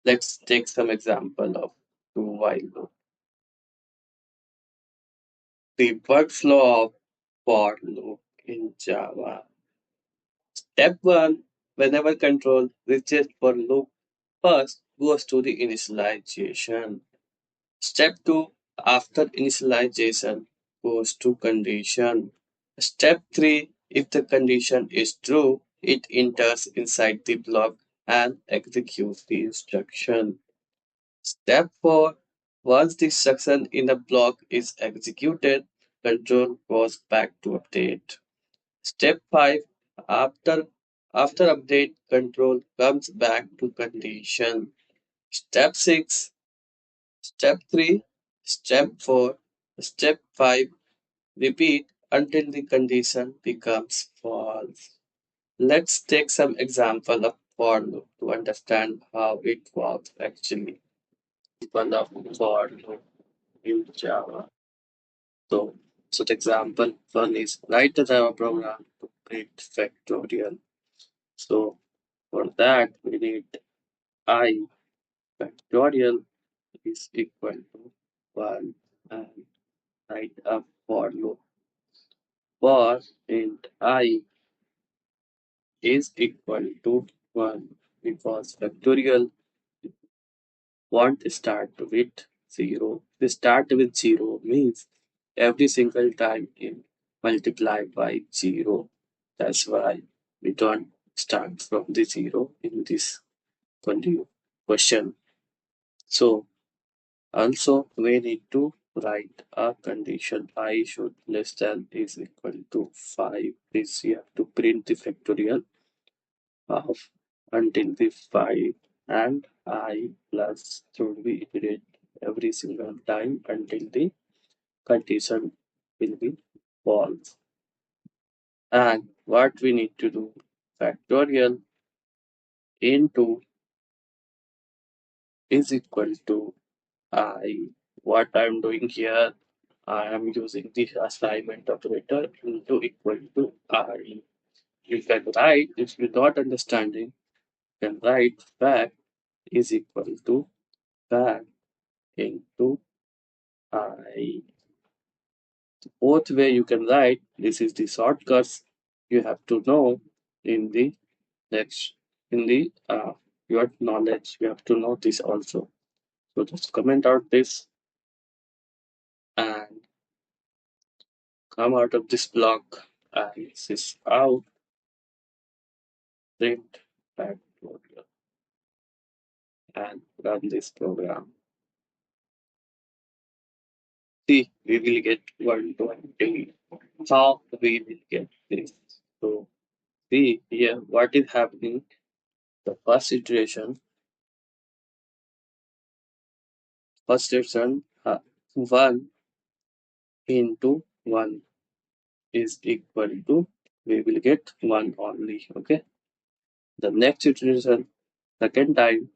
Let's take some example of do while loop. The workflow of for loop in Java. Step 1. Whenever control reaches for loop, first goes to the initialization. Step 2. After initialization goes to condition. Step 3. If the condition is true, it enters inside the block and executes the instruction. Step 4. Once the instruction in a block is executed, control goes back to update. Step 5. After after update, control comes back to condition. Step 6. Step 3. Step 4. Step 5. Repeat until the condition becomes false. Let's take some example of for loop to understand how it works actually. One of for loop in Java. So, the example one is write the Java program to print factorial. So, for that, we need I factorial is equal to 1 and write a for loop for int I is equal to 1 because factorial won't start with 0. We start with 0 means every single time in multiply by 0. That's why we don't start from the 0 in this question. So also we need to write a condition I should less than is equal to 5. This you have to print the factorial of until the 5 and I plus should be iterated every single time until the condition will be false. And what we need to do factorial into is equal to I. What I'm doing here, I am using the assignment operator into equal to I. You can write, if you're not understanding, you can write fact is equal to fact into I. Both way you can write, this is the shortcuts you have to know in the next, in the your knowledge, you have to know this also. So just comment out this and come out of this block and this out, print factorial and run this program. See, we will get 120. How we will get this? So see here what is happening. The first iteration 1 into 1 is equal to, we will get 1 only. Okay. The next iteration, second time,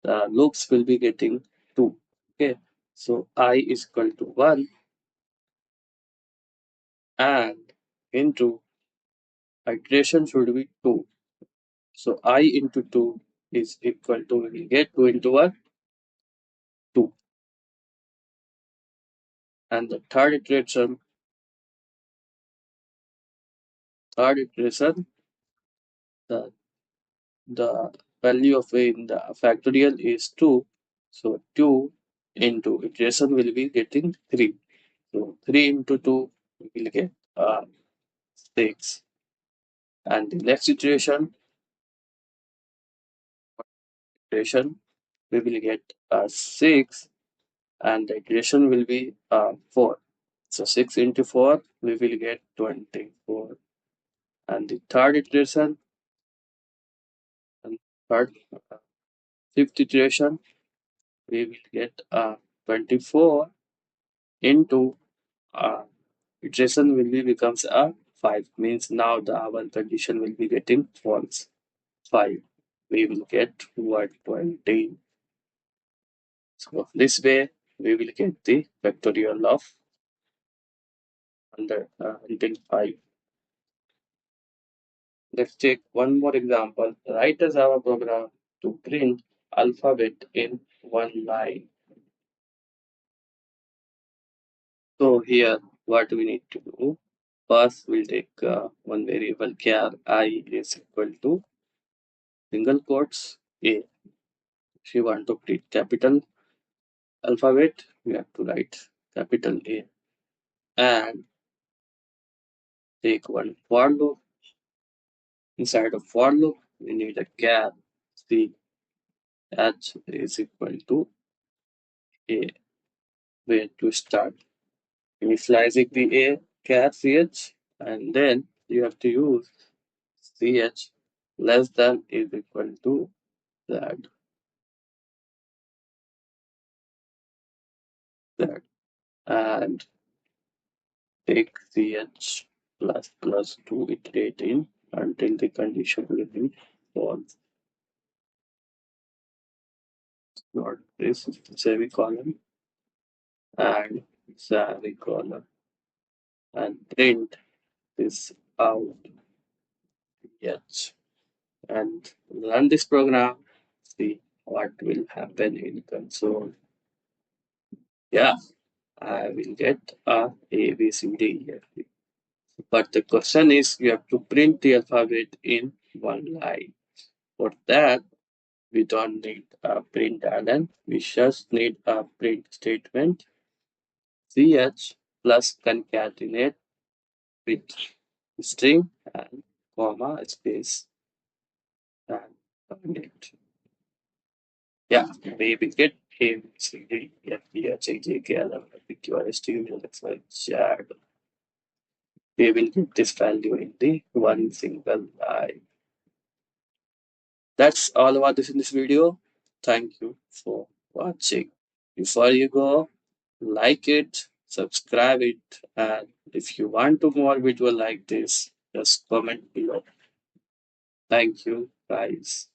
the loops will be getting 2. Okay. So I is equal to 1 and into iteration should be 2. So I into 2 is equal to, we will get 2 into 1, 2. And the third iteration, the the value of a in the factorial is 2. So 2 into iteration will be getting 3. So 3 into 2 we will get 6. And the next iteration we will get 6 and the iteration will be 4. So 6 into 4 we will get 24. And the third iteration and third fifth iteration we will get 24 into iteration will be becomes a 5 means now the our condition will be getting false. 5 we will get 120. So this way we will get the factorial of until 5. Let's take one more example. Write a Java program to print alphabet in one line. So here, what we need to do? First, we'll take one variable char I is equal to single quotes A. If you want to print capital alphabet, we have to write capital A and take one for loop. Inside of for loop, we need a char C H is equal to A. Where to start? Initializing the A char CH, and then you have to use CH less than is equal to Z. Z. And take ch plus to iterate in until the condition will be false. Not this semicolon and semicolon and print this out. Yes. And run this program. See what will happen in console. Yeah, I will get A B C D F. But the question is you have to print the alphabet in one line. For that, we don't need a print addon. We just need a print statement ch plus concatenate with string and comma space and connect. Yeah, we will get A, B, C, D, E, F, G, H, I, J, K, L, M, N, P, Q, R, S, T, U, V, W, X, Y, Z. We will get this value in the one single line. That's all about this in this video. Thank you for watching. Before you go, like it, subscribe it, and if you want to more video like this, just comment below. Thank you, guys.